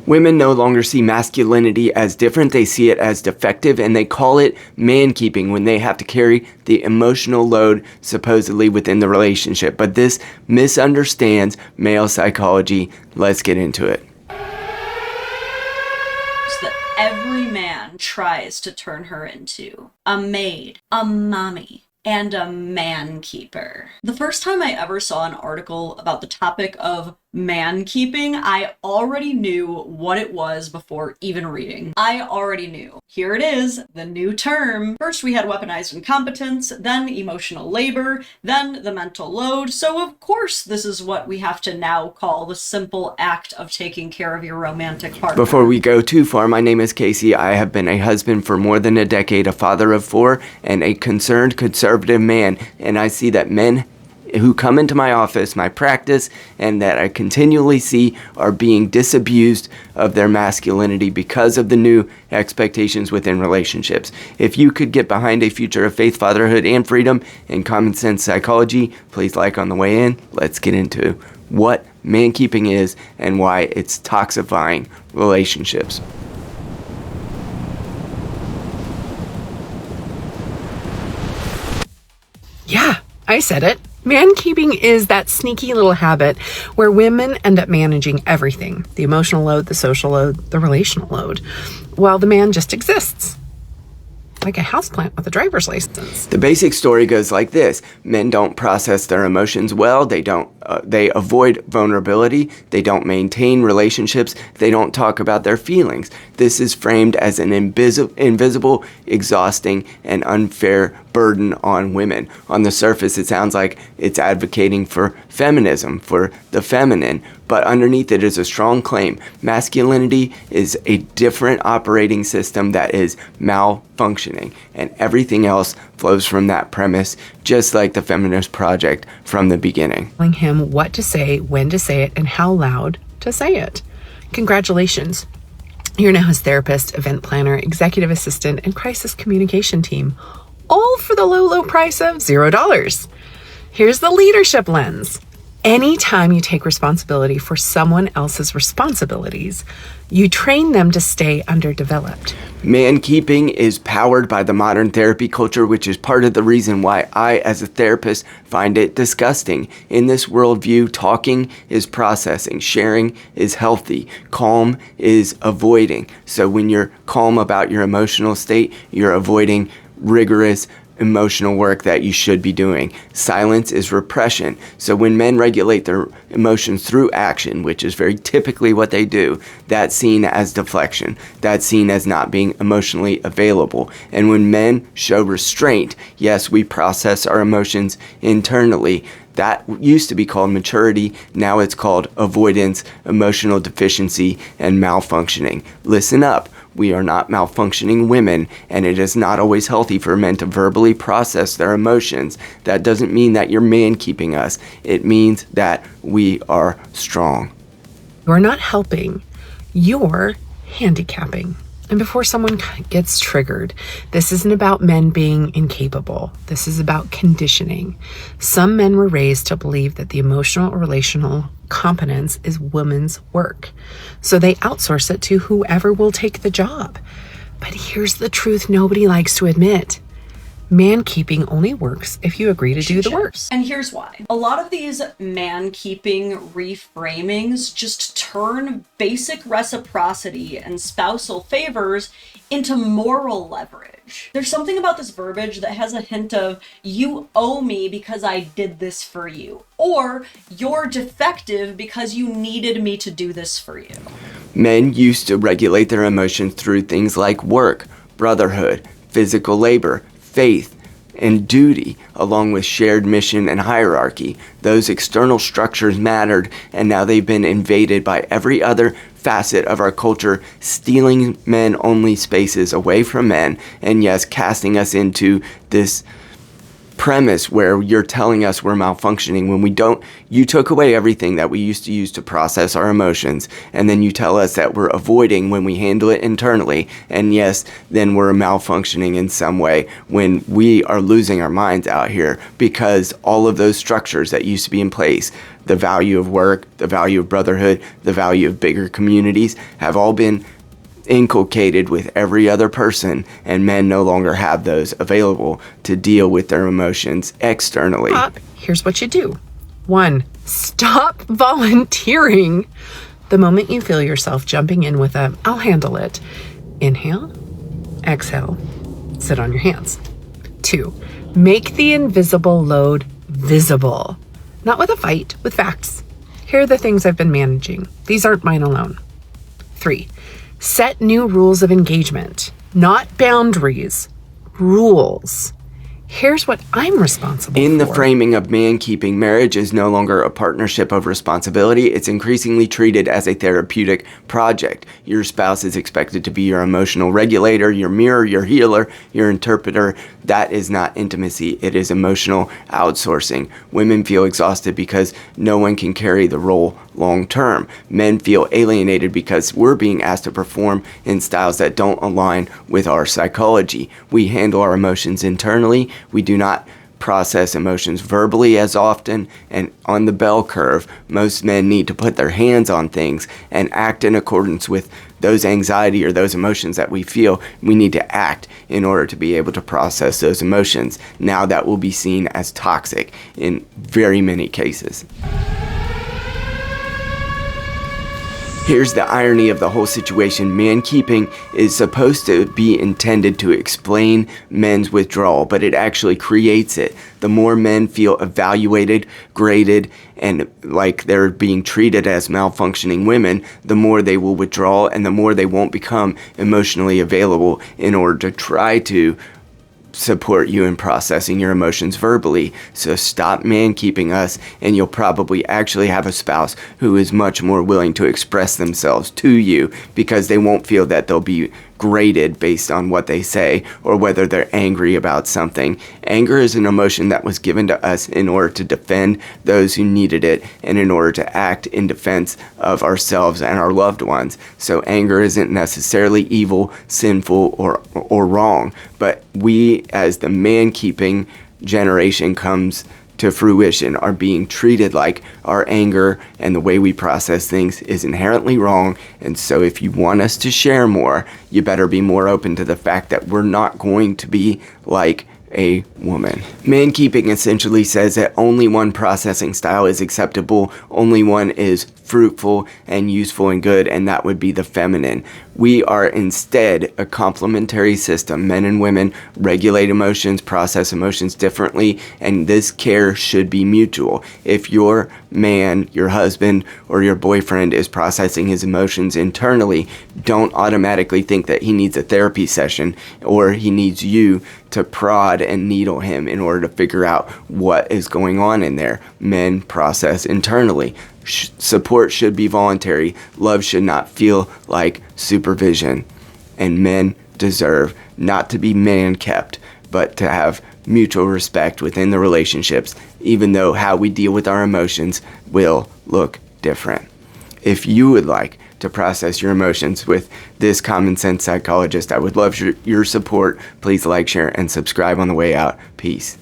Women no longer see masculinity as different, they see it as defective, and they call it man-keeping when they have to carry the emotional load supposedly within the relationship. But this misunderstands male psychology. Let's get into it. That every man tries to turn her into a maid, a mommy, and a man keeper. The first time I ever saw an article about the topic of man keeping, I already knew what it was before even reading. I already knew. Here it is, the new term. First we had weaponized incompetence, then emotional labor, then the mental load. So of course this is what we have to now call the simple act of taking care of your romantic partner. Before we go too far, my name is Casey. I have been a husband for more than a decade, a father of 4, and a concerned conservative man. And I see that men who come into my office, my practice, and that I continually see are being disabused of their masculinity because of the new expectations within relationships. If you could get behind a future of faith, fatherhood, and freedom and common sense psychology, please like on the way in. Let's get into what man-keeping is and why it's toxifying relationships. Yeah, I said it. Man-keeping is that sneaky little habit where women end up managing everything, the emotional load, the social load, the relational load, while the man just exists, like a houseplant with a driver's license. The basic story goes like this. Men don't process their emotions well. They avoid vulnerability. They don't maintain relationships. They don't talk about their feelings. This is framed as an invisible, exhausting, and unfair burden on women. On the surface, it sounds like it's advocating for feminism, for the feminine, but underneath it is a strong claim. Masculinity is a different operating system that is malfunctioning, and everything else flows from that premise, just like the feminist project from the beginning. Telling him what to say, when to say it, and how loud to say it. Congratulations. You're now his therapist, event planner, executive assistant, and crisis communication team, all for the low price of $0. Here's the leadership lens. Anytime you take responsibility for someone else's responsibilities, you train them to stay underdeveloped. Man-keeping is powered by the modern therapy culture, which is part of the reason why I, as a therapist, find it disgusting. In this worldview, talking is processing, sharing is healthy, calm is avoiding. So when you're calm about your emotional state, you're avoiding rigorous emotional work that you should be doing. Silence is repression. So when men regulate their emotions through action, which is very typically what they do, that's seen as deflection. That's seen as not being emotionally available. And when men show restraint, yes, we process our emotions internally. That used to be called maturity. Now it's called avoidance, emotional deficiency, and malfunctioning. Listen up. We are not malfunctioning women, and it is not always healthy for men to verbally process their emotions. That doesn't mean that you're man-keeping us. It means that we are strong. You're not helping. You're handicapping. And before someone gets triggered, this isn't about men being incapable. This is about conditioning. Some men were raised to believe that the emotional or relational competence is women's work. So they outsource it to whoever will take the job. But here's the truth nobody likes to admit. Man-keeping only works if you agree to do the work. And here's why. A lot of these man-keeping reframings just turn basic reciprocity and spousal favors into moral leverage. There's something about this verbiage that has a hint of, you owe me because I did this for you, or you're defective because you needed me to do this for you. Men used to regulate their emotions through things like work, brotherhood, physical labor, faith, and duty, along with shared mission and hierarchy. Those external structures mattered, and now they've been invaded by every other facet of our culture, stealing men-only spaces away from men, and yes, casting us into this premise where you're telling us we're malfunctioning when we don't. You took away everything that we used to use to process our emotions, and then you tell us that we're avoiding when we handle it internally, and yes, then we're malfunctioning in some way when we are losing our minds out here because all of those structures that used to be in place, the value of work, the value of brotherhood, the value of bigger communities have all been inculcated with every other person, and men no longer have those available to deal with their emotions externally. Here's what you do. 1, stop volunteering. The moment you feel yourself jumping in with a, I'll handle it, inhale, exhale, sit on your hands. 2, make the invisible load visible. Not with a fight, with facts. Here are the things I've been managing. These aren't mine alone. 3, set new rules of engagement, not boundaries, rules. Here's what I'm responsible for. In the framing of mankeeping, marriage is no longer a partnership of responsibility. It's increasingly treated as a therapeutic project. Your spouse is expected to be your emotional regulator, your mirror, your healer, your interpreter. That is not intimacy. It is emotional outsourcing. Women feel exhausted because no one can carry the role long term. Men feel alienated because we're being asked to perform in styles that don't align with our psychology. We handle our emotions internally. We do not process emotions verbally as often, and on the bell curve, most men need to put their hands on things and act in accordance with those anxiety or those emotions that we feel. We need to act in order to be able to process those emotions. Now that will be seen as toxic in very many cases. Here's the irony of the whole situation. Mankeeping is supposed to be intended to explain men's withdrawal, but it actually creates it. The more men feel evaluated, graded, and like they're being treated as malfunctioning women, the more they will withdraw and the more they won't become emotionally available in order to try to support you in processing your emotions verbally. So stop mankeeping us, and you'll probably actually have a spouse who is much more willing to express themselves to you, because they won't feel that they'll be graded based on what they say or whether they're angry about something. Anger is an emotion that was given to us in order to defend those who needed it and in order to act in defense of ourselves and our loved ones. So anger isn't necessarily evil, sinful, or wrong, but we as the man-keeping generation comes to fruition are being treated like our anger and the way we process things is inherently wrong. And so if you want us to share more, you better be more open to the fact that we're not going to be like a woman. Mankeeping essentially says that only one processing style is acceptable, only one is fruitful and useful and good, and that would be the feminine. We are instead a complementary system. Men and women regulate emotions, process emotions differently, and this care should be mutual. If your man, your husband, or your boyfriend is processing his emotions internally, don't automatically think that he needs a therapy session or he needs you to prod and needle him in order to figure out what is going on in there. Men process internally. Support should be voluntary. Love should not feel like supervision. And men deserve not to be man-kept, but to have mutual respect within the relationships, even though how we deal with our emotions will look different. If you would like to process your emotions with this common sense psychologist, I would love your support. Please like, share, and subscribe on the way out. Peace.